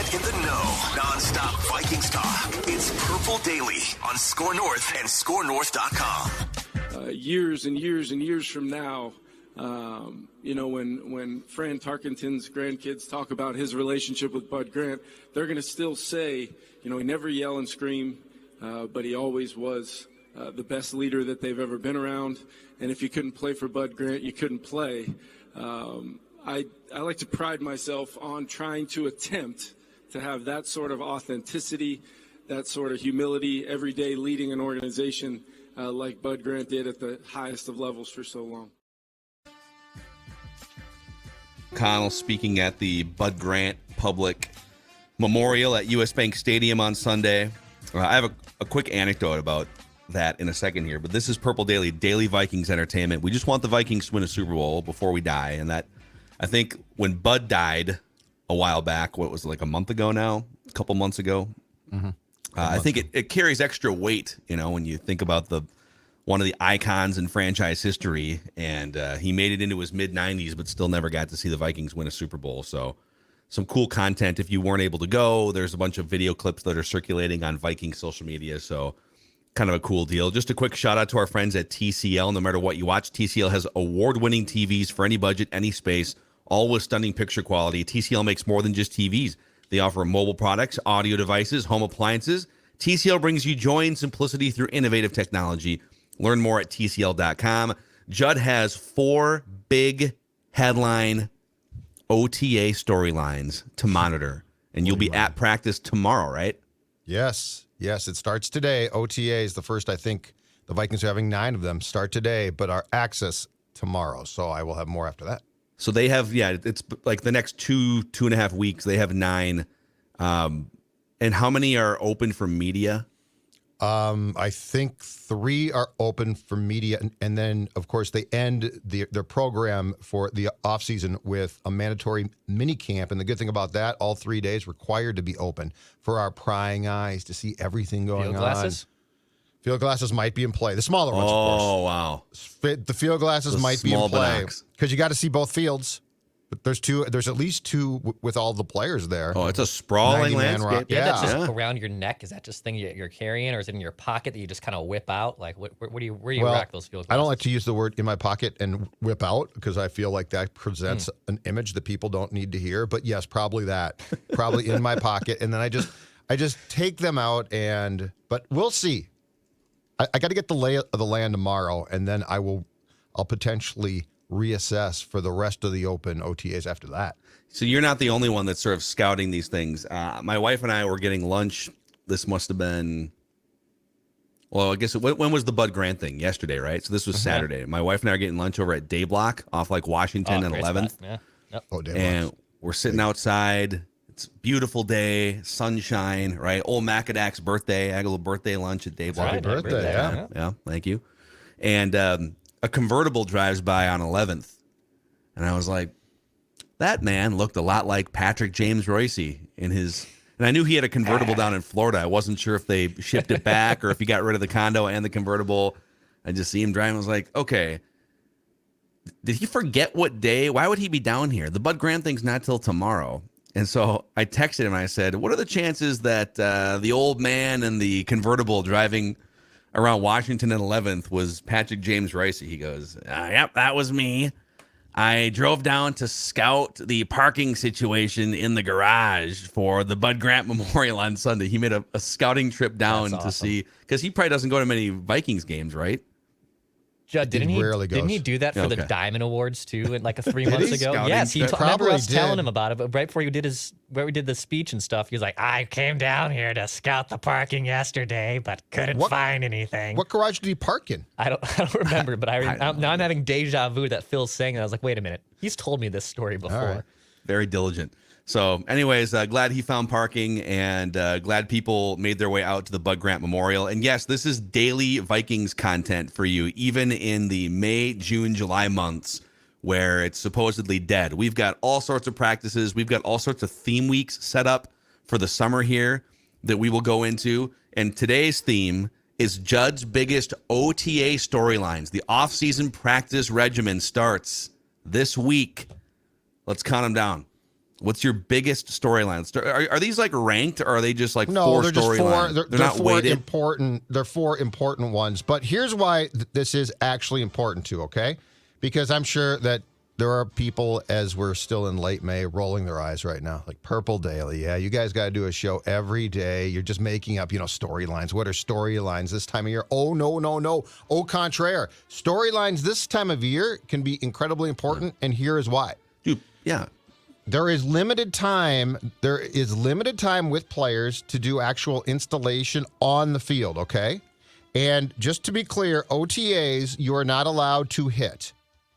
Get in the know. Non-stop Vikings talk. It's Purple Daily on Score North and ScoreNorth.com. Years and years and years from now, when Fran Tarkenton's grandkids talk about his relationship with Bud Grant, they're going to still say, he never yell and scream, but he always was the best leader that they've ever been around. And if you couldn't play for Bud Grant, you couldn't play. I like to pride myself on trying to attempt to have that sort of authenticity, that sort of humility every day leading an organization like Bud Grant did at the highest of levels for so long. Connell speaking at the Bud Grant Public Memorial at US Bank Stadium on Sunday. I have a quick anecdote about that in a second here, but this is Purple Daily, daily Vikings entertainment. We just want the Vikings to win a Super Bowl before we die, and that, I think when Bud died a while back, what was it, like a month ago now, a couple months ago, I think it carries extra weight, when you think about one of the icons in franchise history, and he made it into his mid-90s, but still never got to see the Vikings win a Super Bowl. So some cool content. If you weren't able to go, there's a bunch of video clips that are circulating on Viking social media, so kind of a cool deal. Just a quick shout out to our friends at TCL. No matter what you watch, TCL has award-winning TVs for any budget, any space, all with stunning picture quality. TCL makes more than just TVs. They offer mobile products, audio devices, home appliances. TCL brings you joy and simplicity through innovative technology. Learn more at TCL.com. Judd has 4 big headline OTA storylines to monitor, and you'll be at practice tomorrow, right? Yes, it starts today. OTAs, the first, I think, the Vikings are having 9 of them, start today, but our access tomorrow, so I will have more after that. So they have, it's like the next 2.5 weeks, they have 9. And how many are open for media? I think 3 are open for media, and then, of course, they end their program for the offseason with a mandatory mini camp. And the good thing about that, all 3 days required to be open for our prying eyes to see everything going Field glasses? on. Field glasses might be in play. The smaller ones, of course. Oh, wow. The field glasses might be in play because you got to see both fields. But there's at least 2 with all the players there. Oh, it's a sprawling landscape. That's just around your neck. Is that just thing you're carrying, or is it in your pocket that you just kind of whip out? Like, where do you rack those field glasses? I don't like to use the word in my pocket and whip out because I feel like that presents an image that people don't need to hear. But yes, probably that. Probably in my pocket, and then I just take them out, but we'll see. I got to get the lay of the land tomorrow, and then I'll potentially reassess for the rest of the open OTAs after that. So you're not the only one that's sort of scouting these things. My wife and I were getting lunch. This must have been, I guess, when was the Bud Grant thing? Yesterday, right? So this was Saturday. My wife and I are getting lunch over at Day Block off like Washington and 11th. Yeah. Yep. And we're sitting outside. It's a beautiful day, sunshine, right? Old Macadac's birthday. I had a little birthday lunch at Day Block. Happy birthday, yeah. Thank you. And a convertible drives by on 11th. And I was like, that man looked a lot like Patrick James Royce in his... And I knew he had a convertible down in Florida. I wasn't sure if they shipped it back or if he got rid of the condo and the convertible. I just see him driving. I was like, okay, did he forget what day? Why would he be down here? The Bud Grant thing's not till tomorrow. And so I texted him and I said, what are the chances that the old man and the convertible driving around Washington and 11th was Patrick James Rice? He goes, yep, that was me. I drove down to scout the parking situation in the garage for the Bud Grant Memorial on Sunday. He made a scouting trip down to see, because he probably doesn't go to many Vikings games, right? Judd, didn't he do that for the Diamond Awards too, like 3 months ago? Scouting Yes, he trip? remember us telling him about it, but right before we did the speech and stuff, he was like, "I came down here to scout the parking yesterday, but couldn't find anything." What garage did he park in? I don't remember, but now I'm having deja vu that Phil's saying, and I was like, "Wait a minute, he's told me this story before." Right. Very diligent. So anyways, glad he found parking, and glad people made their way out to the Bud Grant Memorial. And yes, this is daily Vikings content for you, even in the May, June, July months where it's supposedly dead. We've got all sorts of practices. We've got all sorts of theme weeks set up for the summer here that we will go into. And today's theme is Judd's biggest OTA storylines. The off-season practice regimen starts this week. Let's count them down. What's your biggest storyline? Are these like ranked, or are they just like no, four they're just storylines? four. They're not four weighted. important. They're four important ones. But here's why this is actually important too. Okay, because I'm sure that there are people, as we're still in late May, rolling their eyes right now, like Purple Daily. Yeah, you guys got to do a show every day. You're just making up, storylines. What are storylines this time of year? Oh, no. Au contraire. Storylines this time of year can be incredibly important, and here is why. Dude, yeah. There is limited time. There is limited time with players to do actual installation on the field, okay? And just to be clear, OTAs, you are not allowed to hit.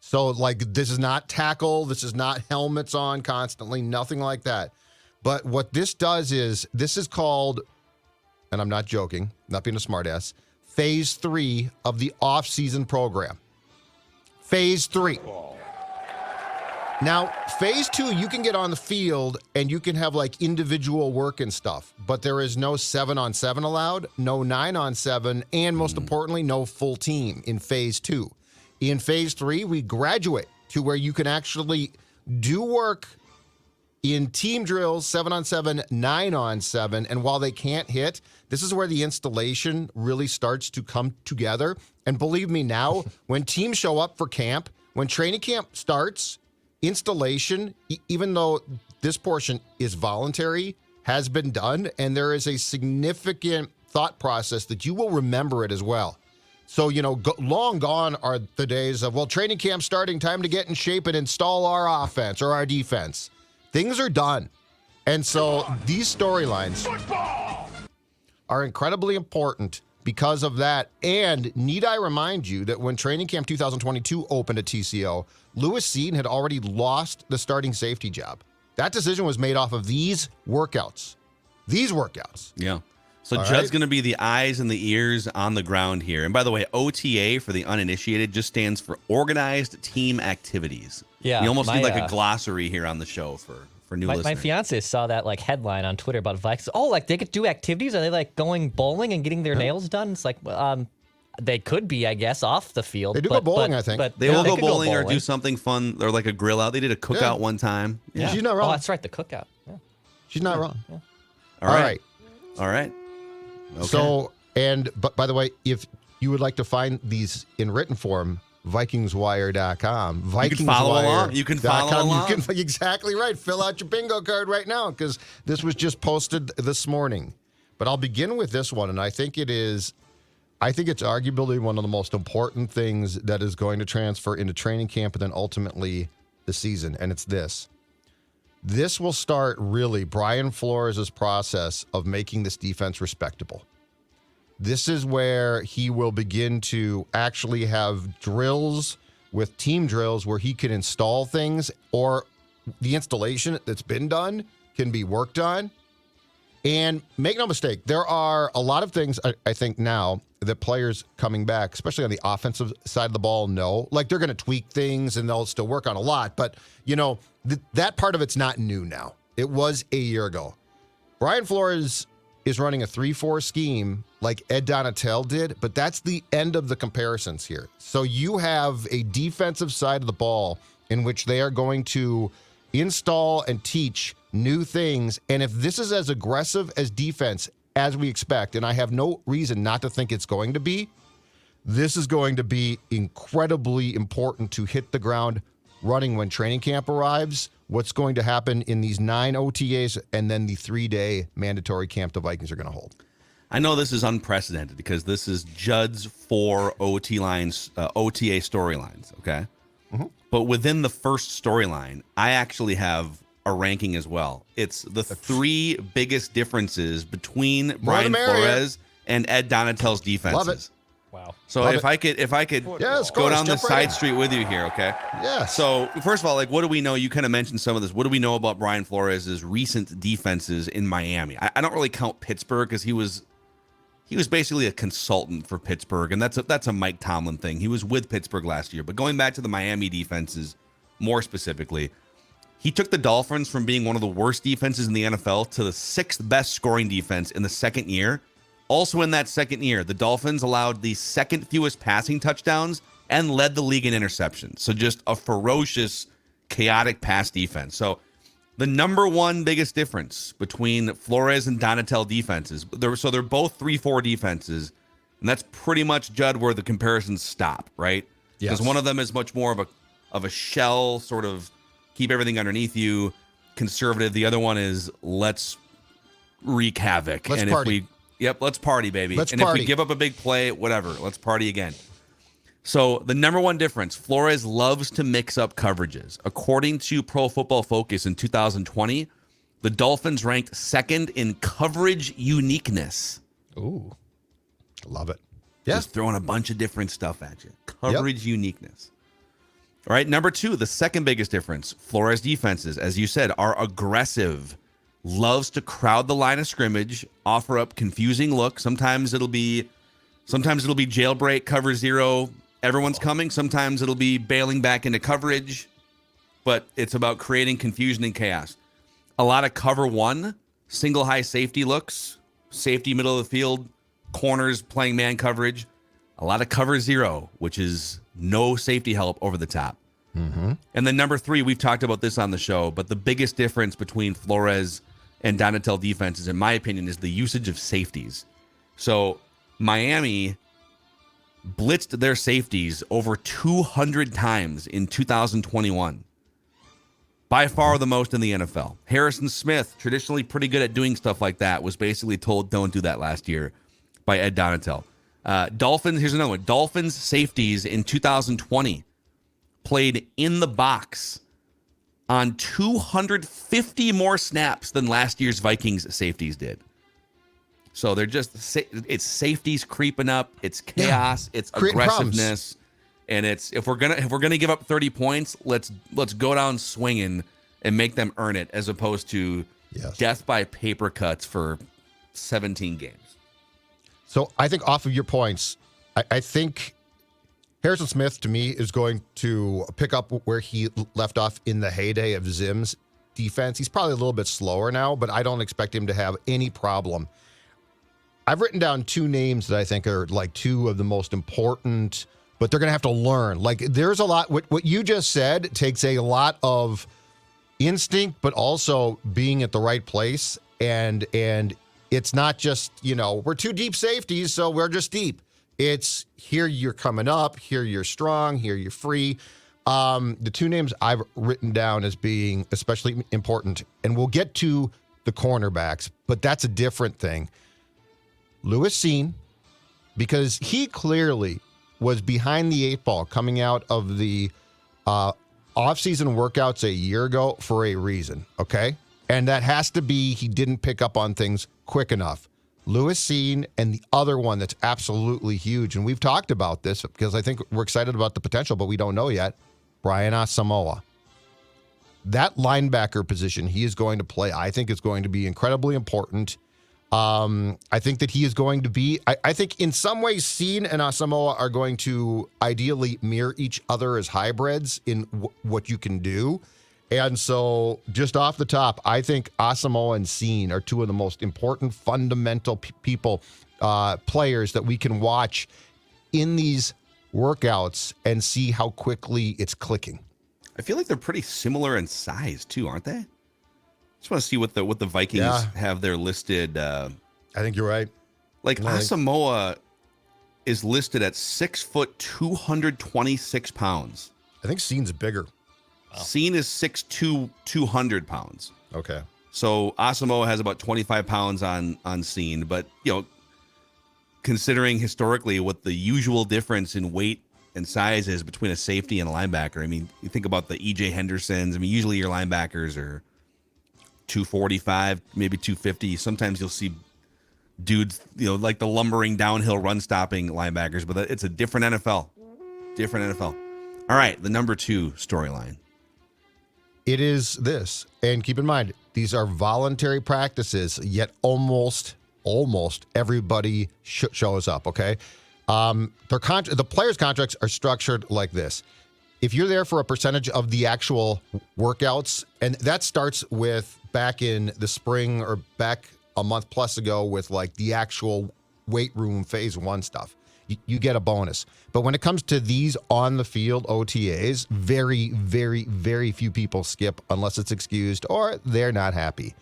So, this is not tackle. This is not helmets on constantly, nothing like that. But what this does is, this is called, and I'm not joking, not being a smartass, Phase 3 of the off-season program. Phase 3. Now, Phase 2, you can get on the field and you can have individual work and stuff, but there is no 7-on-7 allowed, no 9-on-7, and most importantly, no full team in Phase 2. In Phase 3, we graduate to where you can actually do work in team drills, 7-on-7, 9-on-7, and while they can't hit, this is where the installation really starts to come together. And believe me now, when teams show up for camp, when training camp starts, installation, even though this portion is voluntary, has been done, and there is a significant thought process that you will remember it as well. So, long gone are the days of, training camp starting, time to get in shape and install our offense or our defense. Things are done. And so these storylines are incredibly important because of that. And need I remind you that when training camp 2022 opened at TCO, Lewis Seaton had already lost the starting safety job. That decision was made off of these workouts. Yeah. So All Judd's right. going to be the eyes and the ears on the ground here. And by the way, OTA for the uninitiated just stands for Organized Team Activities. Yeah, You almost my, need like a glossary here on the show for new listeners. My fiance saw that headline on Twitter about Vikings. Oh, they could do activities? Are they going bowling and getting their nails done? It's they could be, I guess, off the field. They do go bowling, I think. But They will go could bowling or do something fun or like a grill out. They did a cookout one time. Yeah. She's not wrong. Oh, that's right, the cookout. Yeah. She's not wrong. Yeah. All right. Okay. So, but by the way, if you would like to find these in written form, VikingsWire.com. You can follow along. You can follow along. Exactly right. Fill out your bingo card right now because this was just posted this morning. But I'll begin with this one, and I think it's arguably one of the most important things that is going to transfer into training camp and then ultimately the season, and it's this. This will start really Brian Flores' process of making this defense respectable. This is where he will begin to actually have drills with team drills where he can install things, or the installation that's been done can be worked on. And make no mistake, there are a lot of things I think now that players coming back, especially on the offensive side of the ball, know. They're going to tweak things and they'll still work on a lot. But, that part of it's not new now. It was a year ago. Brian Flores is running a 3-4 scheme like Ed Donatell did, but that's the end of the comparisons here. So you have a defensive side of the ball in which they are going to install and teach new things. And if this is as aggressive as defense as we expect, and I have no reason not to think it's going to be, this is going to be incredibly important to hit the ground running when training camp arrives. What's going to happen in these 9 OTAs and then the 3-day mandatory camp the Vikings are going to hold. I know this is unprecedented because this is Judd's 4 OTA storylines, okay? Mm-hmm. But within the first storyline, I actually have a ranking as well. It's the 3 biggest differences between Brian Flores and Ed Donatell's defenses. Love it. Wow. So if I could go down the side street with you here, okay? Yes. So first of all, what do we know? You kind of mentioned some of this. What do we know about Brian Flores' recent defenses in Miami? I don't really count Pittsburgh because he was basically a consultant for Pittsburgh, and that's a Mike Tomlin thing. He was with Pittsburgh last year, but going back to the Miami defenses more specifically, he took the Dolphins from being one of the worst defenses in the NFL to the 6th best scoring defense in the second year. Also in that second year, the Dolphins allowed the 2nd fewest passing touchdowns and led the league in interceptions. So just a ferocious, chaotic pass defense. So The number one biggest difference between Flores and Donatell defenses, they're both 3-4 defenses, and that's pretty much, Judd, where the comparisons stop, right? Because one of them is much more of a shell, sort of keep everything underneath you, conservative. The other one is let's wreak havoc. Let's party. Let's party, baby. Let's and party. If we give up a big play, whatever, let's party again. So the number one difference, Flores loves to mix up coverages. According to Pro Football Focus in 2020, the Dolphins ranked second in coverage uniqueness. Ooh, love it. Yeah. Just throwing a bunch of different stuff at you. Coverage uniqueness. All right, number two, the second biggest difference, Flores defenses, as you said, are aggressive. Loves to crowd the line of scrimmage, offer up confusing looks. Sometimes it'll be jailbreak, cover zero, everyone's coming. Sometimes it'll be bailing back into coverage, but it's about creating confusion and chaos. A lot of cover one, single high safety looks, safety middle of the field, corners playing man coverage. A lot of cover zero, which is no safety help over the top. Mm-hmm. And then number three, we've talked about this on the show, but the biggest difference between Flores and Donatell defenses, in my opinion, is the usage of safeties. So Miami blitzed their safeties over 200 times in 2021. By far the most in the NFL. Harrison Smith, traditionally pretty good at doing stuff like that, was basically told don't do that last year by Ed Donatell. Dolphins, here's another one. Dolphins safeties in 2020 played in the box on 250 more snaps than last year's Vikings safeties did. So they're just, it's safeties creeping up, it's chaos, it's aggressiveness, and it's if we're gonna give up 30 points, let's go down swinging and make them earn it, as opposed to death by paper cuts for 17 games. So I think off of your points, I think Harrison Smith, to me, is going to pick up where he left off in the heyday of Zim's defense. He's probably a little bit slower now, but I don't expect him to have any problem. I've written down two names that I think are like two of the most important, but they're going to have to learn. Like, there's a lot, what you just said takes a lot of instinct, but also being at the right place. And it's not just, we're two deep safeties, so we're just deep. It's here you're coming up, here you're strong, here you're free. The two names I've written down as being especially important, and we'll get to the cornerbacks, but that's a different thing. Lewis Cine, because he clearly was behind the eight ball coming out of the offseason workouts a year ago for a reason, okay? And that has to be he didn't pick up on things quick enough. Lewis Cine, and the other one that's absolutely huge, and we've talked about this because I think we're excited about the potential, but we don't know yet, Brian Asamoah. That linebacker position he is going to play, I think, is going to be incredibly important. I think that he is going to be, I think in some ways, Cine and Asamoah are going to ideally mirror each other as hybrids in what you can do. And so just off the top, I think Asamoah and Cine are two of the most important fundamental players that we can watch in these workouts and see how quickly it's clicking. I feel like they're pretty similar in size too, aren't they? Just want to see what the Vikings have there listed. I think you're right. Like Asamoah is listed at 6 foot 226 pounds. I think Cine's bigger. Wow. Cine is 6'2", 200 pounds. Okay. So Asamoah has about 25 pounds on Cine, but considering historically what the usual difference in weight and size is between a safety and a linebacker. I mean, you think about the E.J. Hendersons. I mean, usually your linebackers are 245, maybe 250. Sometimes you'll see dudes, like the lumbering downhill run stopping linebackers, but it's a different NFL. Different NFL. All right, the number two storyline. It is this, and keep in mind, these are voluntary practices, yet almost everybody shows up, okay? The players' contracts are structured like this. If you're there for a percentage of the actual workouts, and that starts with back in the spring or back a month plus ago with like the actual weight room phase one stuff. you get a bonus. But when it comes to these on-the-field OTAs, very, very, very few people skip unless it's excused or they're not happy.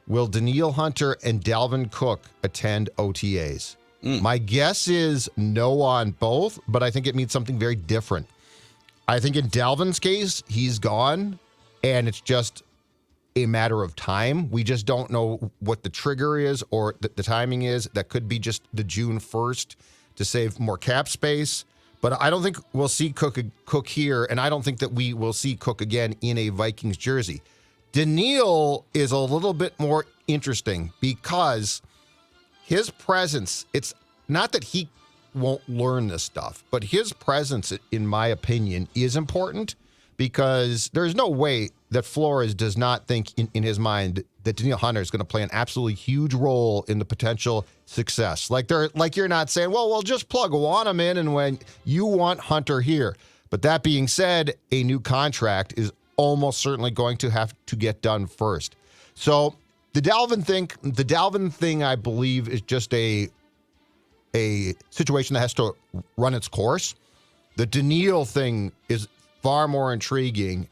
Will Danielle Hunter and Dalvin Cook attend OTAs? My guess is no on both, but I think it means something very different. I think in Dalvin's case, he's gone, and it's just a matter of time. We just don't know what the trigger is or the timing is. That could be just the June 1st to save more cap space. But I don't think we'll see Cook here, and I don't think that we will see Cook again in a Vikings jersey. Danielle is a little bit more interesting because his presence, it's not that he won't learn this stuff, but his presence, in my opinion, is important because there's no way that Flores does not think in his mind that Danielle Hunter is going to play an absolutely huge role in the potential success. Like you're not saying, well, we'll just plug Wanham in and when you want Hunter here. But that being said, a new contract is almost certainly going to have to get done first. So the Dalvin thing, I believe, is just a situation that has to run its course. The Danielle thing is far more intriguing.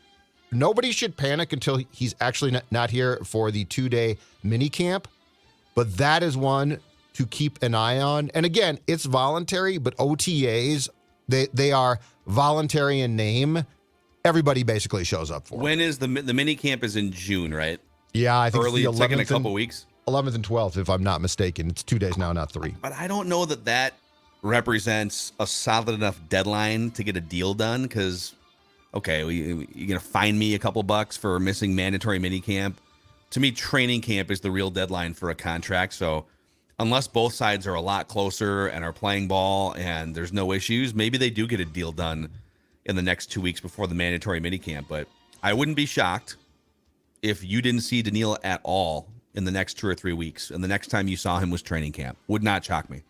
Nobody should panic until he's actually not here for the 2-day mini camp, but that is one to keep an eye on. And again, it's voluntary, but OTAs, they are voluntary in name. Everybody basically shows up for it. When is the mini camp is in June, right? Yeah, I think early. It's it's like in a couple weeks. 11th and 12th, if I'm not mistaken. It's 2 days now, not 3. But I don't know that represents a solid enough deadline to get a deal done because, okay, you're going to fine me a couple bucks for missing mandatory minicamp. To me, training camp is the real deadline for a contract. So unless both sides are a lot closer and are playing ball and there's no issues, maybe they do get a deal done in the next 2 weeks before the mandatory minicamp. But I wouldn't be shocked if you didn't see Danielle at all in the next 2 or 3 weeks, and the next time you saw him was training camp. Would not shock me.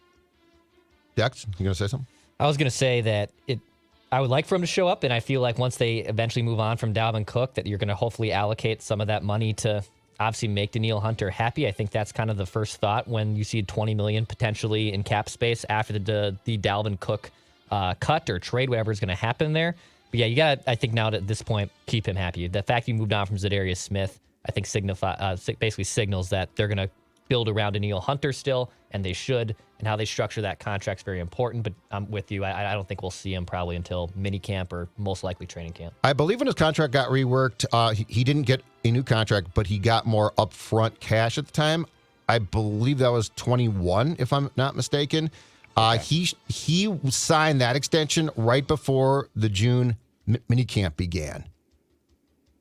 Dex, you going to say something? I was going to say that I would like for him to show up, and I feel like once they eventually move on from Dalvin Cook, that you're going to hopefully allocate some of that money to obviously make Danielle Hunter happy. I think that's kind of the first thought when you see $20 million potentially in cap space after the Dalvin Cook cut or trade, whatever is going to happen there. But yeah, you got to, I think now at this point, keep him happy. The fact you moved on from Zadarius Smith, I think basically signals that they're going to build around Danielle Hunter still, and they should. And how they structure that contract's very important. But I'm with you. I don't think we'll see him probably until minicamp or most likely training camp. I believe when his contract got reworked, he didn't get a new contract, but he got more upfront cash at the time. I believe that was 21, if I'm not mistaken. He signed that extension right before the June minicamp began.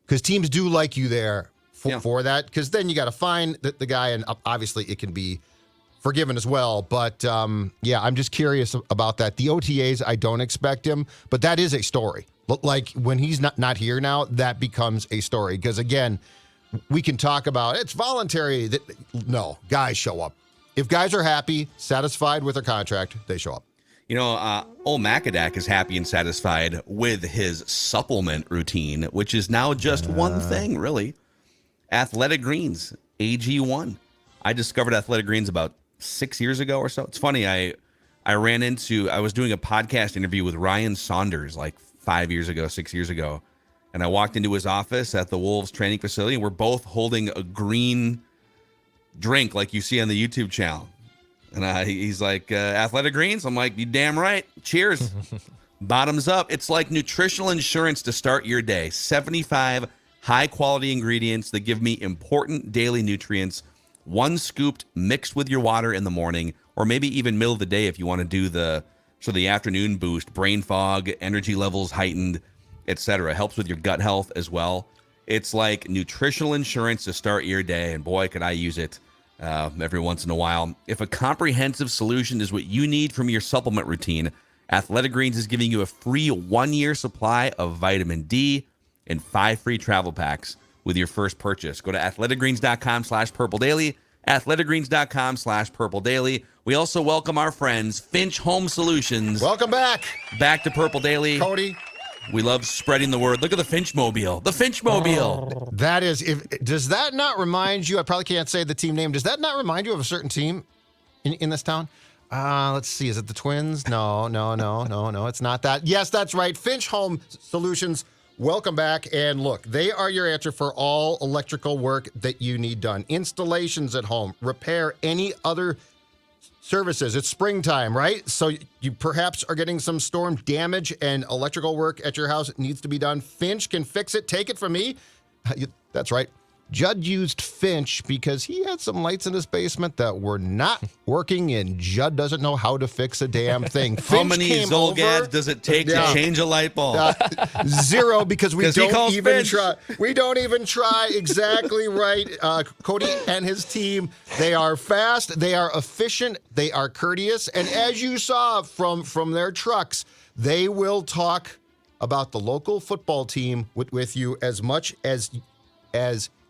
Because teams do like you there for that. Because then you got to find the guy, and obviously it can be forgiven as well. But yeah, I'm just curious about that. The OTAs, I don't expect him, but that is a story. Like when he's not here now, that becomes a story. Because again, we can talk about it's voluntary. No, guys show up. If guys are happy, satisfied with their contract, they show up. You know, old Macadac is happy and satisfied with his supplement routine, which is now just one thing, really. Athletic Greens, AG1. I discovered Athletic Greens about 6 years ago or so. It's funny, I was doing a podcast interview with Ryan Saunders like 6 years ago, and I walked into his office at the Wolves training facility, and we're both holding a green drink like you see on the YouTube channel. And he's like, Athletic Greens? I'm like, you damn right. Cheers. Bottoms up. It's like nutritional insurance to start your day. 75 high-quality ingredients that give me important daily nutrients. One scooped mixed with your water in the morning, or maybe even middle of the day if you want to do the afternoon boost, brain fog, energy levels heightened, etc. Helps with your gut health as well. It's like nutritional insurance to start your day, and boy, could I use it every once in a while. If a comprehensive solution is what you need from your supplement routine, Athletic Greens is giving you a free 1-year supply of vitamin D and 5 free travel packs with your first purchase. Go to athleticgreens.com/purpledaily, athleticgreens.com/purpledaily. We also welcome our friends, Finch Home Solutions. Welcome back. Back to Purple Daily. Cody. We love spreading the word. Look at the Finch-mobile. The Finch-mobile. That is, does that not remind you, I probably can't say the team name, does that not remind you of a certain team in this town? Let's see. Is it the Twins? No. It's not that. Yes, that's right. Finch Home Solutions. Welcome back. And look, they are your answer for all electrical work that you need done. Installations at home, repair, any other services. It's springtime, right? So you perhaps are getting some storm damage and electrical work at your house needs to be done. Finch can fix it. Take it from me. That's right. Judd used Finch because he had some lights in his basement that were not working, and Judd doesn't know how to fix a damn thing. How many Zolgads does it take to change a light bulb? 0, because we don't even Finch. try. We don't even try. Exactly right. Cody and his team, they are fast, they are efficient, they are courteous, and as you saw from their trucks, they will talk about the local football team with you as much as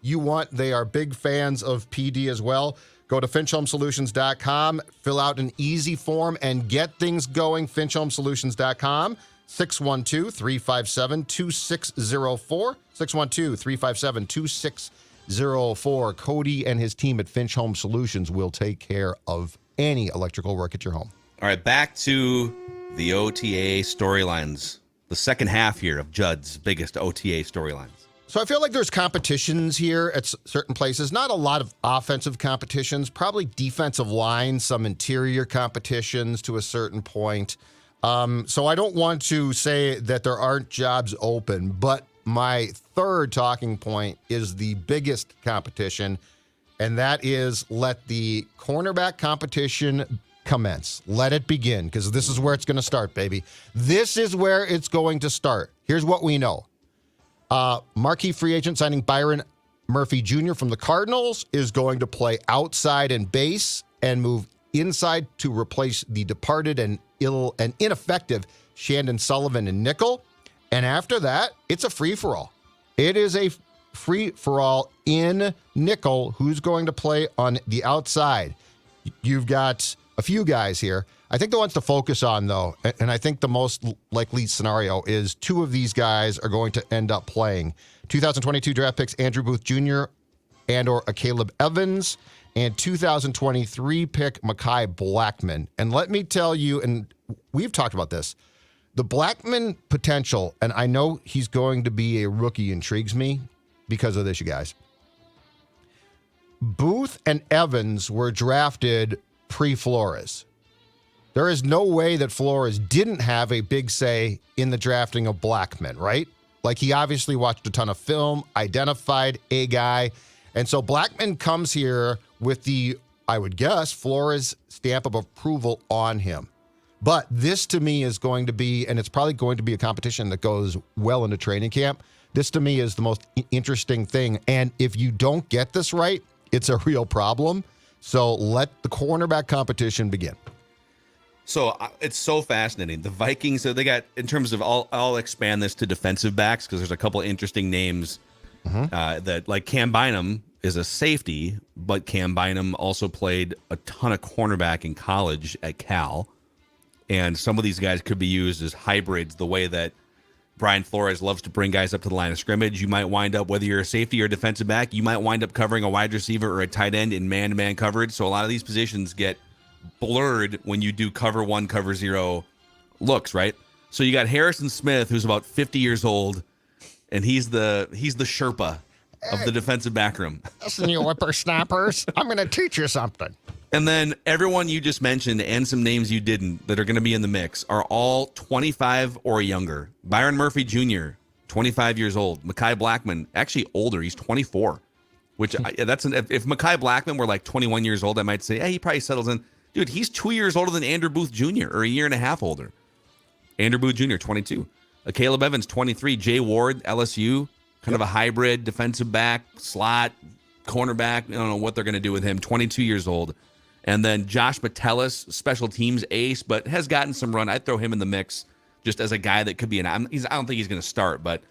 you want. They are big fans of PD as well. Go to finchhomesolutions.com, fill out an easy form, and get things going. finchhomesolutions.com, 612-357-2604, 612-357-2604. Cody and his team at Finch Home Solutions will take care of any electrical work at your home. All right, back to the OTA storylines. The second half here of Judd's biggest OTA storylines. So I feel like there's competitions here at certain places. Not a lot of offensive competitions, probably defensive line, some interior competitions to a certain point. So I don't want to say that there aren't jobs open, but my third talking point is the biggest competition, and that is let the cornerback competition commence. Let it begin, because this is where it's going to start, baby. This is where it's going to start. Here's what we know. Marquee free agent signing Byron Murphy Jr. from the Cardinals is going to play outside and base and move inside to replace the departed and ineffective Shandon Sullivan in nickel. And after that, it's a free-for-all. It is a free-for-all in nickel. Who's going to play on the outside? You've got a few guys here. I think the ones to focus on, though, and I think the most likely scenario is 2 of these guys are going to end up playing. 2022 draft picks Andrew Booth Jr. and or Caleb Evans, and 2023 pick Mekhi Blackman. And let me tell you, and we've talked about this, the Blackman potential, and I know he's going to be a rookie, intrigues me because of this, you guys. Booth and Evans were drafted pre-Flores. There is no way that Flores didn't have a big say in the drafting of Blackman, right? Like, he obviously watched a ton of film, identified a guy. And so Blackman comes here with the, I would guess, Flores stamp of approval on him. But this to me is going to be, and it's probably going to be a competition that goes well into training camp. This to me is the most interesting thing. And if you don't get this right, it's a real problem. So let the cornerback competition begin. So it's so fascinating. The Vikings, so they got, in terms of, I'll expand this to defensive backs because there's a couple of interesting names that, like Cam Bynum is a safety, but Cam Bynum also played a ton of cornerback in college at Cal. And some of these guys could be used as hybrids the way that Brian Flores loves to bring guys up to the line of scrimmage. You might wind up, whether you're a safety or a defensive back, you might wind up covering a wide receiver or a tight end in man-to-man coverage. So a lot of these positions get blurred when you do cover 1, cover 0 looks, right? So you got Harrison Smith, who's about 50 years old, and he's the Sherpa of the defensive back room. Listen, you whippersnappers, I'm going to teach you something. And then everyone you just mentioned and some names you didn't that are going to be in the mix are all 25 or younger. Byron Murphy Jr., 25 years old. Mekhi Blackman, actually older. He's 24, which if Mekhi Blackman were like 21 years old, I might say, hey, he probably settles in. Dude, he's 2 years older than Andrew Booth Jr., or a year and a half older. Andrew Booth Jr., 22. Caleb Evans, 23. Jay Ward, LSU, kind of a hybrid defensive back, slot, cornerback. I don't know what they're going to do with him. 22 years old. And then Josh Metellus, special teams ace, but has gotten some run. I'd throw him in the mix just as a guy that could be I don't think he's going to start, but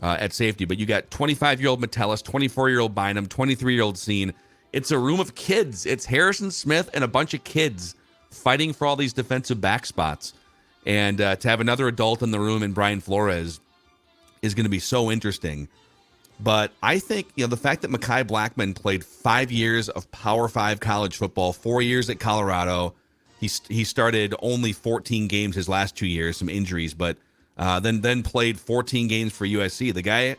at safety. But you got 25-year-old Metellus, 24-year-old Bynum, 23-year-old Scene. It's a room of kids. It's Harrison Smith and a bunch of kids fighting for all these defensive back spots. And to have another adult in the room in Brian Flores is going to be so interesting. But I think, the fact that Mekhi Blackman played 5 years of Power 5 college football, 4 years at Colorado, He started only 14 games his last 2 years, some injuries, but then played 14 games for USC. The guy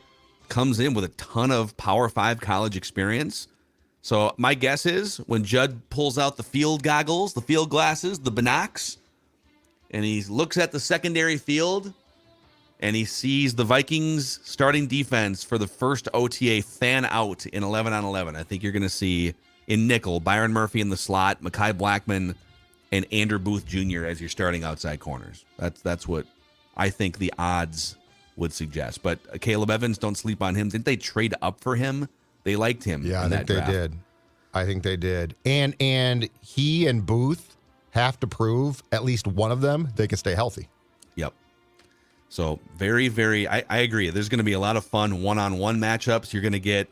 comes in with a ton of Power 5 college experience. So my guess is when Judd pulls out the field goggles, the field glasses, the binocs, and he looks at the secondary field and he sees the Vikings starting defense for the first OTA fan out in 11-on-11. I think you're going to see in nickel, Byron Murphy in the slot, Mekhi Blackman, and Andrew Booth Jr. as your starting outside corners. That's what I think the odds would suggest. But Caleb Evans, don't sleep on him. Didn't they trade up for him? They liked him. Yeah, in I that think draft. they did. I think they did. And he and Booth have to prove, at least one of them, they can stay healthy. Yep. So very, very, I agree. There's going to be a lot of fun one-on-one matchups. You're going to get,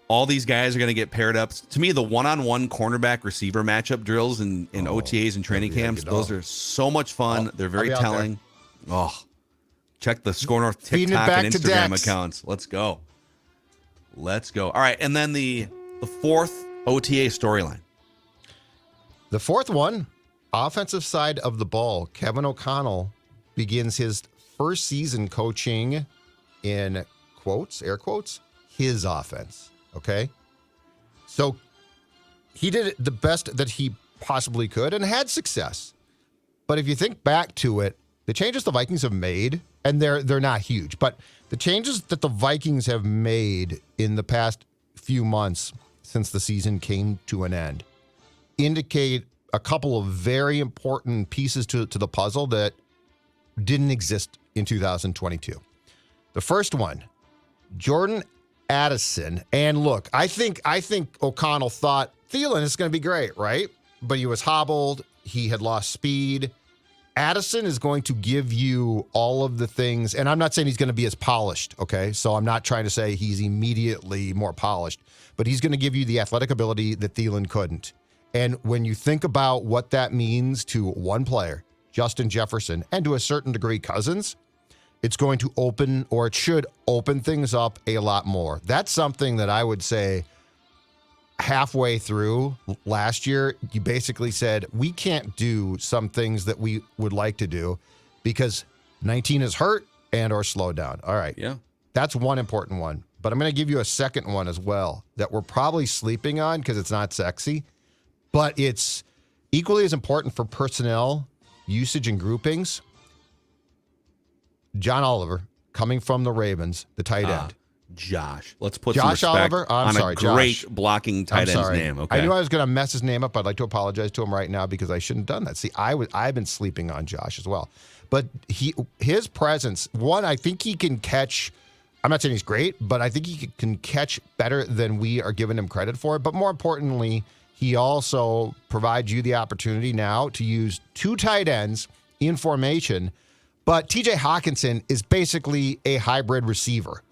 all these guys are going to get paired up. To me, the one-on-one cornerback receiver matchup drills in OTAs and training camps, those are so much fun. They're very telling. Oh, check the Score North TikTok and Instagram accounts. Let's go. All right, and then the fourth OTA storyline. The fourth one, offensive side of the ball. Kevin O'Connell begins his first season coaching in quotes, air quotes, his offense. Okay. So he did it the best that he possibly could and had success. But if you think back to it, the changes the Vikings have made, and they're not huge, but the changes that the Vikings have made in the past few months since the season came to an end indicate a couple of very important pieces to the puzzle that didn't exist in 2022. The first one, Jordan Addison. And look, I think O'Connell thought Thielen is going to be great, right? But he was hobbled. He had lost speed. Addison is going to give you all of the things, and I'm not saying he's going to be as polished, okay? So I'm not trying to say he's immediately more polished, but he's going to give you the athletic ability that Thielen couldn't. And when you think about what that means to one player, Justin Jefferson, and to a certain degree Cousins, it's going to open, or it should open things up a lot more. That's something that I would say halfway through last year, you basically said, we can't do some things that we would like to do because 19 is hurt and or slowed down. All right. Yeah. That's one important one. But I'm going to give you a second one as well that we're probably sleeping on because it's not sexy, but it's equally as important for personnel usage and groupings. John Oliver, coming from the Ravens, the tight end. Josh. Let's put Josh some respect Oliver? on a great Josh. blocking tight end's name. Okay. I knew I was going to mess his name up. I'd like to apologize to him right now because I shouldn't have done that. See, I've been sleeping on Josh as well. But his presence, one, I think he can catch. I'm not saying he's great, but I think he can catch better than we are giving him credit for. But more importantly, he also provides you the opportunity now to use two tight ends in formation. But TJ Hawkinson is basically a hybrid receiver.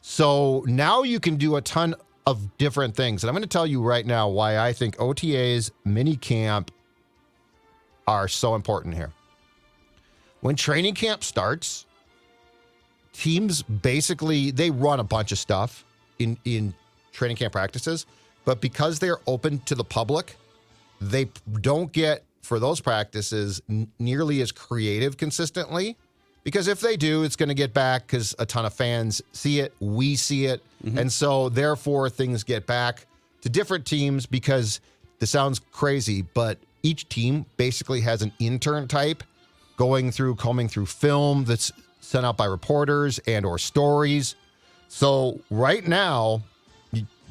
So now you can do a ton of different things. And I'm going to tell you right now why I think OTAs, mini camp are so important here. When training camp starts, teams basically, they run a bunch of stuff in training camp practices, but because they're open to the public, they don't get, for those practices, nearly as creative consistently. Because if they do, it's going to get back because a ton of fans see it, we see it. Mm-hmm. And so therefore things get back to different teams because this sounds crazy, but each team basically has an intern type combing through film that's sent out by reporters and or stories. So right now,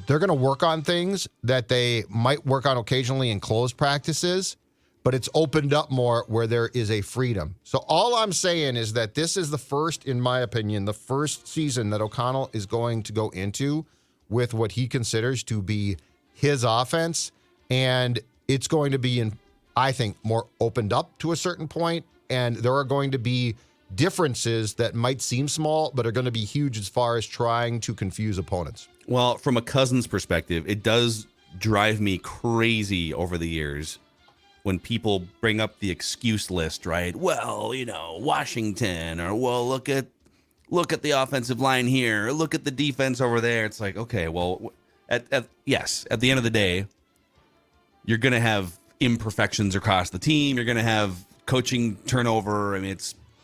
they're going to work on things that they might work on occasionally in closed practices, but it's opened up more where there is a freedom. So all I'm saying is that this is the first, in my opinion, the first season that O'Connell is going to go into with what he considers to be his offense. And it's going to be, I think, more opened up to a certain point. And there are going to be differences that might seem small, but are going to be huge as far as trying to confuse opponents. Well, from a Cousins perspective, it does drive me crazy over the years when people bring up the excuse list, right? Well, Washington, or well, look at the offensive line here, or look at the defense over there. It's like, okay, well, at the end of the day, you're going to have imperfections across the team. You're going to have coaching turnover. I mean,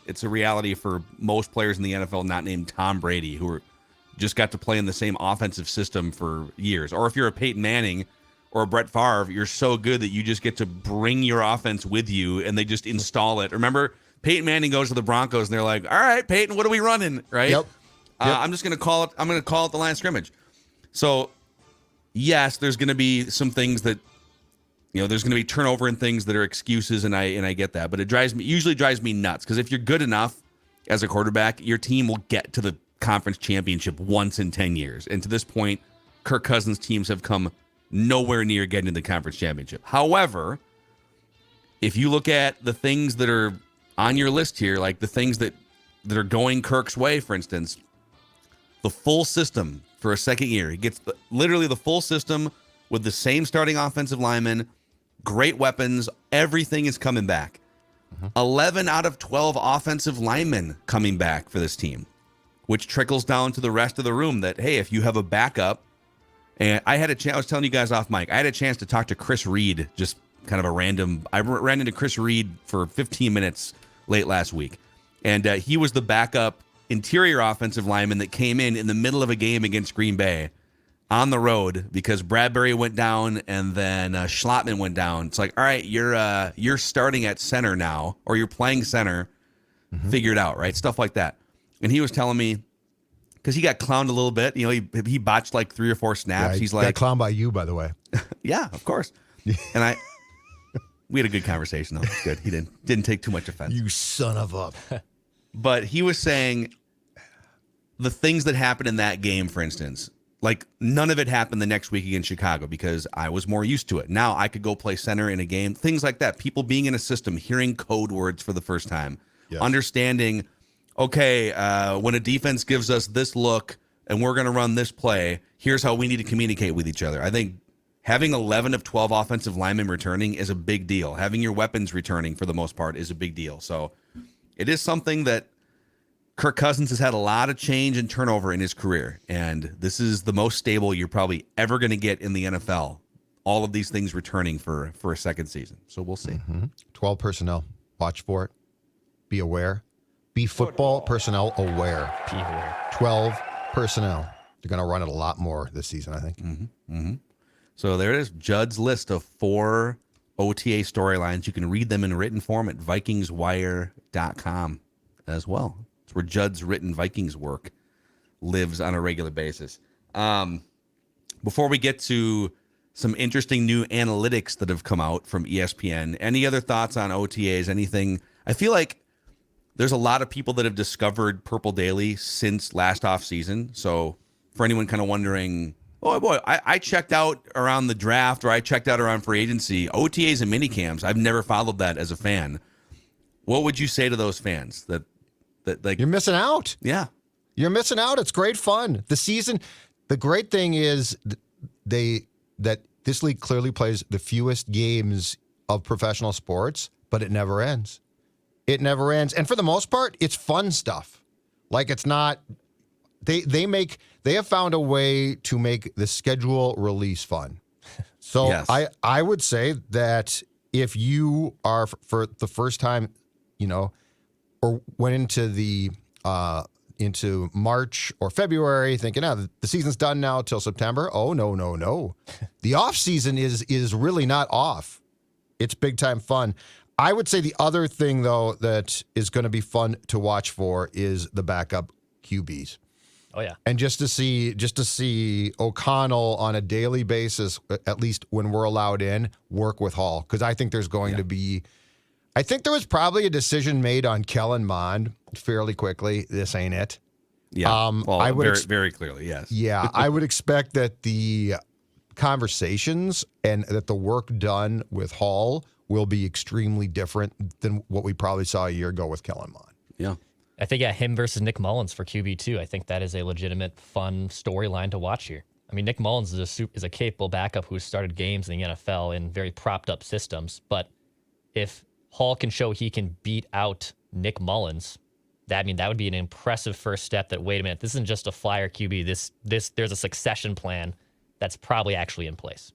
it's a reality for most players in the NFL not named Tom Brady, who just got to play in the same offensive system for years. Or if you're a Peyton Manning or a Brett Favre, you're so good that you just get to bring your offense with you and they just install it. Remember, Peyton Manning goes to the Broncos and they're like, all right, Peyton, what are we running? Right? Yep. I'm just going to call it. I'm going to call it the line of scrimmage. So, yes, there's going to be some things that, there's going to be turnover and things that are excuses, and I get that. But it usually drives me nuts because if you're good enough as a quarterback, your team will get to the conference championship once in 10 years. And to this point, Kirk Cousins' teams have come nowhere near getting to the conference championship. However, if you look at the things that are on your list here, like the things that are going Kirk's way, for instance, the full system for a second year. He gets literally the full system with the same starting offensive lineman, great weapons. Everything is coming back. 11 out of 12 offensive linemen coming back for this team, which trickles down to the rest of the room that, hey, if you have a backup, and I was telling you guys off mic, I had a chance to talk to Chris Reed, just kind of a random, I ran into Chris Reed for 15 minutes late last week. And he was the backup interior offensive lineman that came in the middle of a game against Green Bay on the road because Bradbury went down and then Schlottman went down. It's like, all right, you're starting at center now, or you're playing center. Figure it out, right? Stuff like that. And he was telling me, because he got clowned a little bit. He botched like 3 or 4 snaps. Yeah, He's like, got clowned by you, by the way. yeah, of course. And we had a good conversation though. It's good. He didn't take too much offense. You son of a. But he was saying the things that happened in that game, for instance, like none of it happened the next week against Chicago because I was more used to it. Now I could go play center in a game, things like that. People being in a system, hearing code words for the first time, understanding, okay, when a defense gives us this look and we're going to run this play, here's how we need to communicate with each other. I think having 11 of 12 offensive linemen returning is a big deal. Having your weapons returning for the most part is a big deal. So it is something that Kirk Cousins has had a lot of change and turnover in his career, and this is the most stable you're probably ever going to get in the NFL. All of these things returning for a second season. So we'll see. 12 personnel. Watch for it. Be aware. Be football personnel aware. Be aware. 12 personnel. They're going to run it a lot more this season, I think. So there it is. Judd's list of 4 OTA storylines. You can read them in written form at VikingsWire.com as well. It's where Judd's written Vikings work lives on a regular basis. Before we get to some interesting new analytics that have come out from ESPN, any other thoughts on OTAs? Anything? I feel like there's a lot of people that have discovered Purple Daily since last offseason. So for anyone kind of wondering, oh boy, I checked out around the draft or I checked out around free agency, OTAs and minicamps. I've never followed that as a fan. What would you say to those fans that like You're missing out. Yeah. You're missing out. It's great fun. The season, the great thing is that this league clearly plays the fewest games of professional sports, but it never ends. It never ends. And for the most part, it's fun stuff. Like it's not, they have found a way to make the schedule release fun. So Yes. I would say that if you are for the first time, or went into March or February thinking, the season's done now till September. Oh, no. The off season is really not off. It's big time fun. I would say the other thing, though, that is going to be fun to watch for is the backup QBs. Oh, yeah. And just to see O'Connell on a daily basis, at least when we're allowed in, work with Hall. Because I think there's going to be, I think there was probably a decision made on Kellen Mond fairly quickly. This ain't it. Yeah. I would very clearly, yes. Yeah, I would expect that the conversations and that the work done with Hall will be extremely different than what we probably saw a year ago with Kellen Mond. Yeah. I think, him versus Nick Mullins for QB2. I think that is a legitimate, fun storyline to watch here. I mean, Nick Mullins is a capable backup who started games in the NFL in very propped up systems. But if Hall can show he can beat out Nick Mullins, that would be an impressive first step. That, wait a minute, this isn't just a flyer QB. There's a succession plan that's probably actually in place.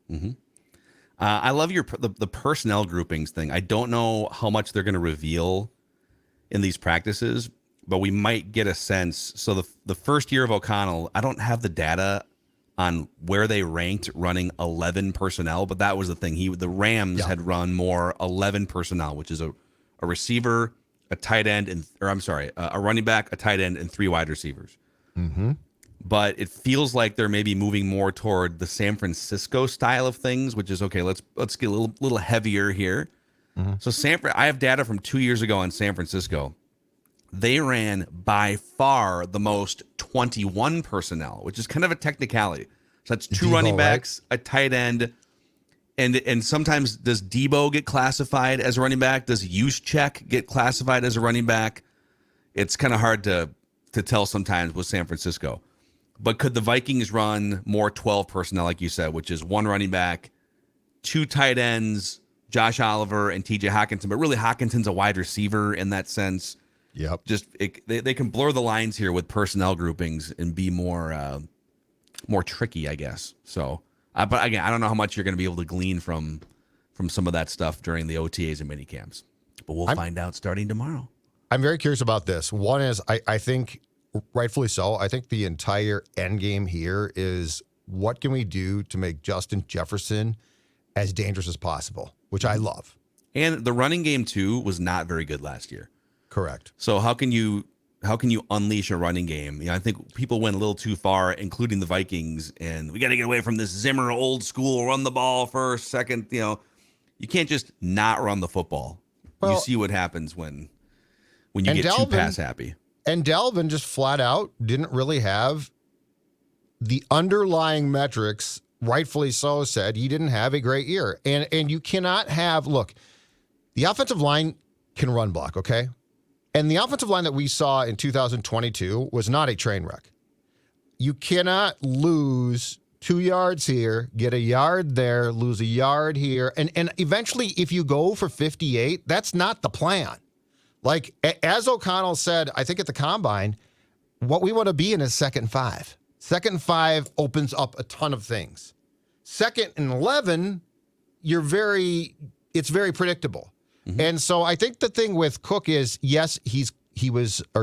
I love the personnel groupings thing. I don't know how much they're going to reveal in these practices, but we might get a sense. So the first year of O'Connell, I don't have the data on where they ranked running 11 personnel, but that was the thing. The Rams had run more 11 personnel, which is a receiver, a tight end, a running back, a tight end, and 3 wide receivers. Mm-hmm. But it feels like they're maybe moving more toward the San Francisco style of things, which is okay. Let's get a little heavier here. Mm-hmm. So I have data from 2 years ago in San Francisco. They ran by far the most 21 personnel, which is kind of a technicality. So that's 2 running backs, right? A tight end, and sometimes does Debo get classified as a running back? Does Juszczyk get classified as a running back? It's kind of hard to tell sometimes with San Francisco. But could the Vikings run more 12 personnel, like you said, which is 1 running back, 2 tight ends, Josh Oliver and TJ Hawkinson, but really Hawkinson's a wide receiver in that sense. Yep. They can blur the lines here with personnel groupings and be more tricky, I guess. So, but again, I don't know how much you're going to be able to glean from some of that stuff during the OTAs and mini camps. But we'll find out starting tomorrow. I'm very curious about this. One is I think, rightfully so, I think the entire end game here is what can we do to make Justin Jefferson as dangerous as possible, which I love. And the running game too was not very good last year. Correct. So how can you unleash a running game? I think people went a little too far, including the Vikings, and we got to get away from this Zimmer old school run the ball first, second. You can't just not run the football. Well, you see what happens when you get too pass happy. And Dalvin just flat out didn't really have the underlying metrics, rightfully so, said he didn't have a great year. And you cannot have, look, the offensive line can run block, okay? And the offensive line that we saw in 2022 was not a train wreck. You cannot lose 2 yards here, get a yard there, lose a yard here. And eventually, if you go for 58, that's not the plan. Like, as O'Connell said, I think at the Combine, what we want to be in is 2nd and 5. 2nd and 5 opens up a ton of things. 2nd and 11, it's very predictable. Mm-hmm. And so I think the thing with Cook is, yes, he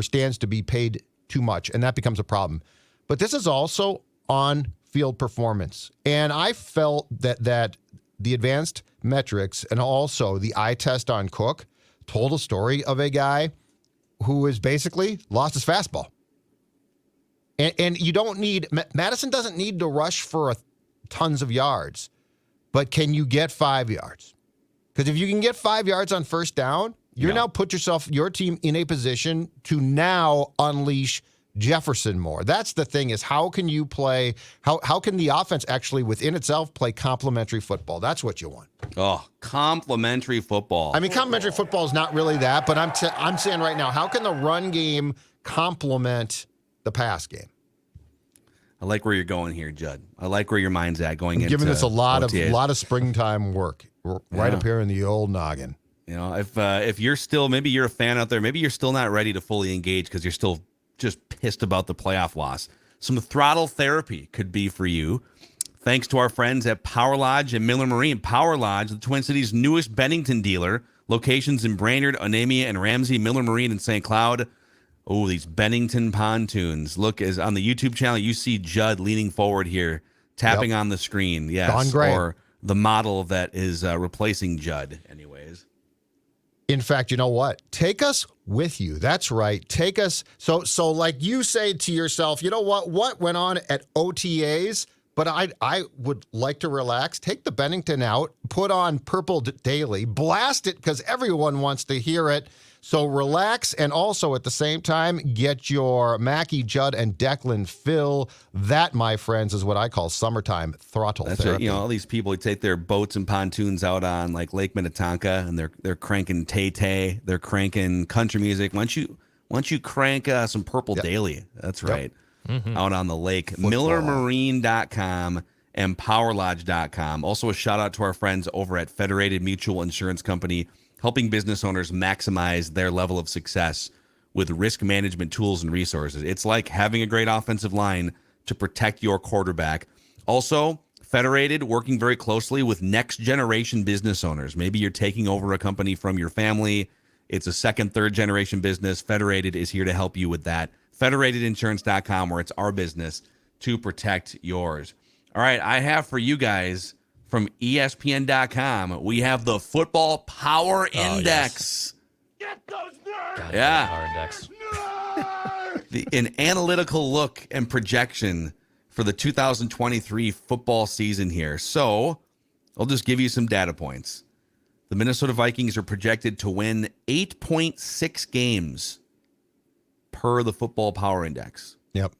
stands to be paid too much, and that becomes a problem. But this is also on-field performance. And I felt that the advanced metrics and also the eye test on Cook told a story of a guy who has basically lost his fastball. And you don't need, Madison doesn't need to rush for tons of yards, but can you get 5 yards? Because if you can get 5 yards on first down, now put your team in a position to now unleash Jefferson more. That's the thing, is how can you play, how can the offense actually within itself play complementary football? That's what you want. Oh, complementary football. I mean, complementary football is not really that, but I'm saying right now, how can the run game complement the pass game? I like where you're going here, Judd. I like where your mind's at going into giving this a lot OTAs. of springtime work right up here in the old noggin. If you're still, maybe you're a fan out there, maybe you're still not ready to fully engage because you're still just pissed about the playoff loss. Some throttle therapy could be for you. Thanks to our friends at Power Lodge and Miller Marine. Power Lodge, the Twin Cities' newest Bennington dealer. Locations in Brainerd, Onamia, and Ramsey. Miller Marine in St. Cloud. Oh, these Bennington pontoons. Look, as on the YouTube channel, you see Judd leaning forward here, tapping on the screen. Yes, Gone great. Or the model that is replacing Judd, anyways. In fact, you know what? Take us with you. That's right. Take us. So like you say to yourself, you know what went on at OTAs? But I would like to relax. Take the Bennington out, put on Purple Daily, blast it because everyone wants to hear it. So relax, and also at the same time, get your Mackie, Judd, and Declan fill. That, my friends, is what I call summertime throttle therapy. Right. All these people who take their boats and pontoons out on like Lake Minnetonka, and they're cranking Tay-Tay, they're cranking country music. Once you crank some Purple Daily, that's right, out on the lake. Football. MillerMarine.com and PowerLodge.com. Also a shout out to our friends over at Federated Mutual Insurance Company, helping business owners maximize their level of success with risk management tools and resources. It's like having a great offensive line to protect your quarterback. Also, Federated, working very closely with next generation business owners. Maybe you're taking over a company from your family. It's a second, third generation business. Federated is here to help you with that. Federatedinsurance.com, where it's our business to protect yours. All right, I have for you guys from ESPN.com, we have the Football Power Index. Get those nerds! Yeah. Power index. An analytical look and projection for the 2023 football season here. So I'll just give you some data points. The Minnesota Vikings are projected to win 8.6 games per the Football Power Index. Yep,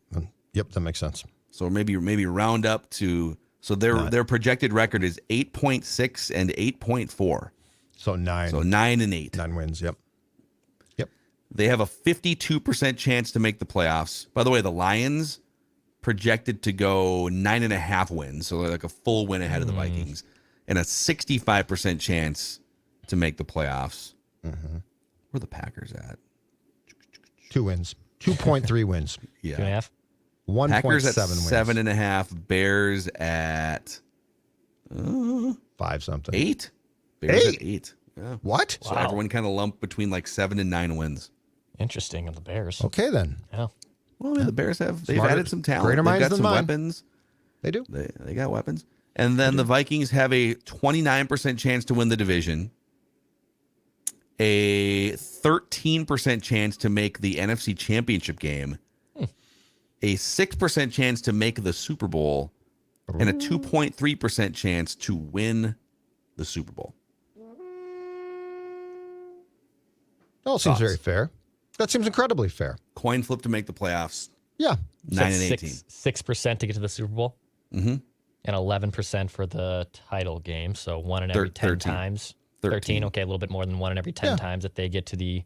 that makes sense. So maybe round up to, so their projected record is 8.6 and 8.4. So 9. So 9 and 8. 9 wins. Yep. They have a 52% chance to make the playoffs. By the way, the Lions projected to go 9.5 wins, so they're like a full win ahead of the Vikings, and a 65% chance to make the playoffs. Mm-hmm. Where are the Packers at? 2 wins. 2.3 wins. Yeah. 2.5. 1.7 Packers at wins. 7.5. Bears at 5 something. 8. Bears 8? at 8. Yeah. What? So everyone kind of lumped between like 7 and 9 wins. Interesting on the Bears. Okay, then. Yeah. Well, yeah, the Bears they've Smarter- added some talent. greater They've minds got than some mine. weapons. They do. They got weapons. And then the Vikings have a 29% chance to win the division, a 13% chance to make the NFC Championship game, a 6% chance to make the Super Bowl, and a 2.3% chance to win the Super Bowl. All seems very fair. That seems incredibly fair. Coin flip to make the playoffs. Yeah. 9 and 18. 6% to get to the Super Bowl. Mm-hmm. And 11% for the title game. So 1 in every 10 13. times. 13. 13. Okay, a little bit more than 1 in every 10 times that they get to the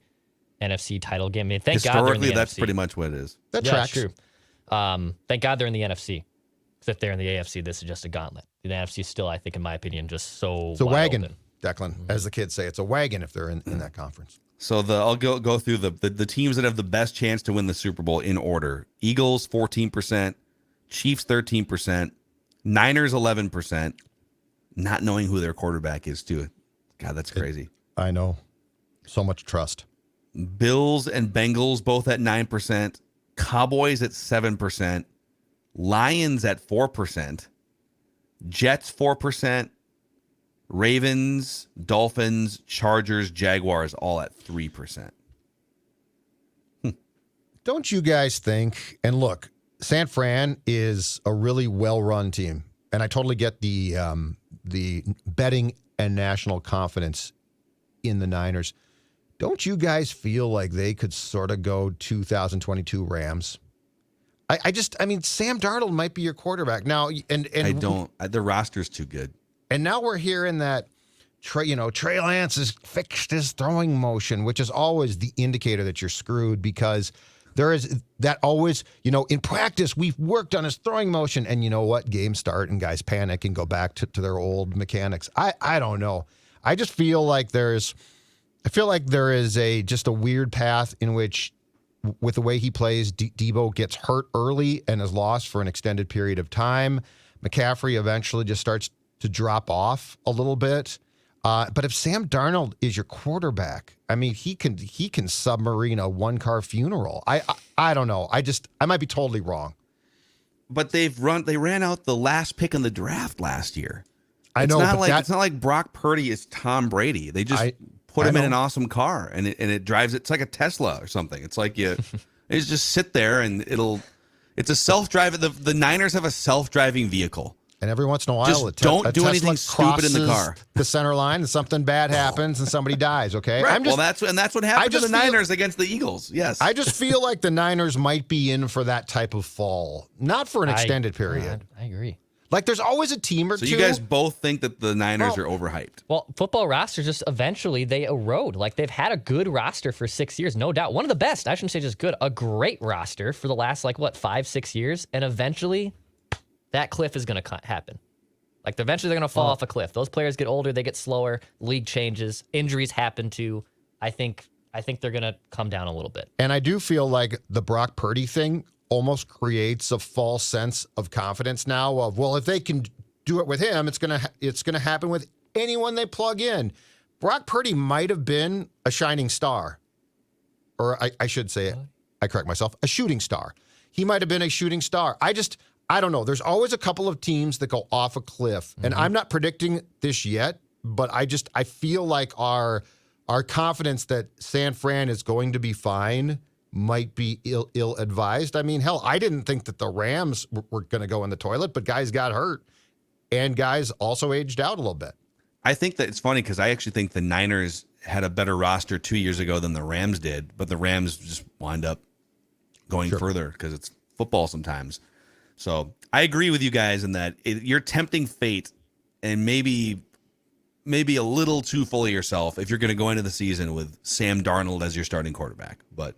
NFC title game. I mean, thank God they're in Historically, the that's NFC. pretty much what it is. That Yeah, tracks. true. Thank God they're in the NFC. Because if they're in the AFC, this is just a gauntlet. The NFC is still, I think, in my opinion, just so It's a wide wagon, open. Declan. As the kids say, it's a wagon if they're in that conference. So I'll go through the teams that have the best chance to win the Super Bowl in order. Eagles 14%, Chiefs 13%, Niners 11%. Not knowing who their quarterback is too. God, that's crazy. I know. So much trust. Bills and Bengals both at 9%, Cowboys at 7%, Lions at 4%, Jets 4%, Ravens, Dolphins, Chargers, Jaguars all at 3%. Don't you guys think, and look, San Fran is a really well-run team, and I totally get the betting and national confidence in the Niners. Don't you guys feel like they could sort of go 2022 Rams? I mean, Sam Darnold might be your quarterback now, and The roster's too good. And now we're hearing that Trey Lance has fixed his throwing motion, which is always the indicator that you're screwed because there is that always, in practice, we've worked on his throwing motion. And you know what? Games start and guys panic and go back to their old mechanics. I don't know. I just feel like there is just a weird path in which, with the way he plays, Debo gets hurt early and is lost for an extended period of time. McCaffrey eventually just starts to drop off a little bit. But if Sam Darnold is your quarterback, I mean, he can submarine a one-car funeral. I don't know. I might be totally wrong. But they ran out the last pick in the draft last year. I know, It's not like Brock Purdy is Tom Brady. They just put him in an awesome car and it drives. It's like a Tesla or something. It's like you just sit there and it's a self-driving. The Niners have a self-driving vehicle. And every once in a while, Just don't do anything stupid in the car. The center line, and something bad happens, and somebody dies. Okay, Right. That's what happened to the Niners against the Eagles. Yes, I just feel like the Niners might be in for that type of fall, not for an extended period. I agree. Like, there's always a team or two. So you guys both think that the Niners are overhyped? Well, football rosters just eventually they erode. Like, they've had a good roster for 6 years, no doubt. One of the best. I shouldn't say just good. A great roster for the last 5-6 years, and eventually that cliff is going to happen. Like, eventually they're going to fall off a cliff. Those players get older, they get slower, league changes, injuries happen too. I think they're going to come down a little bit. And I do feel like the Brock Purdy thing almost creates a false sense of confidence now of, well, if they can do it with him, it's gonna happen with anyone they plug in. Brock Purdy might have been a shining star, or I should say, I correct myself, a shooting star. He might have been a shooting star. I don't know. There's always a couple of teams that go off a cliff, and I'm not predicting this yet, but I feel like our confidence that San Fran is going to be fine might be ill-advised. I mean, hell, I didn't think that the Rams were going to go in the toilet, but guys got hurt, and guys also aged out a little bit. I think that it's funny because I actually think the Niners had a better roster 2 years ago than the Rams did, but the Rams just wind up going further because it's football sometimes. So I agree with you guys in that you're tempting fate and maybe a little too full of yourself if you're going to go into the season with Sam Darnold as your starting quarterback, but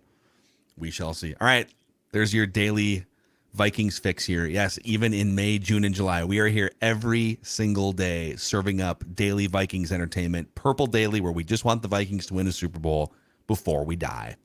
we shall see. All right, there's your daily Vikings fix here. Yes, even in May, June, and July, we are here every single day serving up daily Vikings entertainment. Purple Daily, where we just want the Vikings to win a Super Bowl before we die.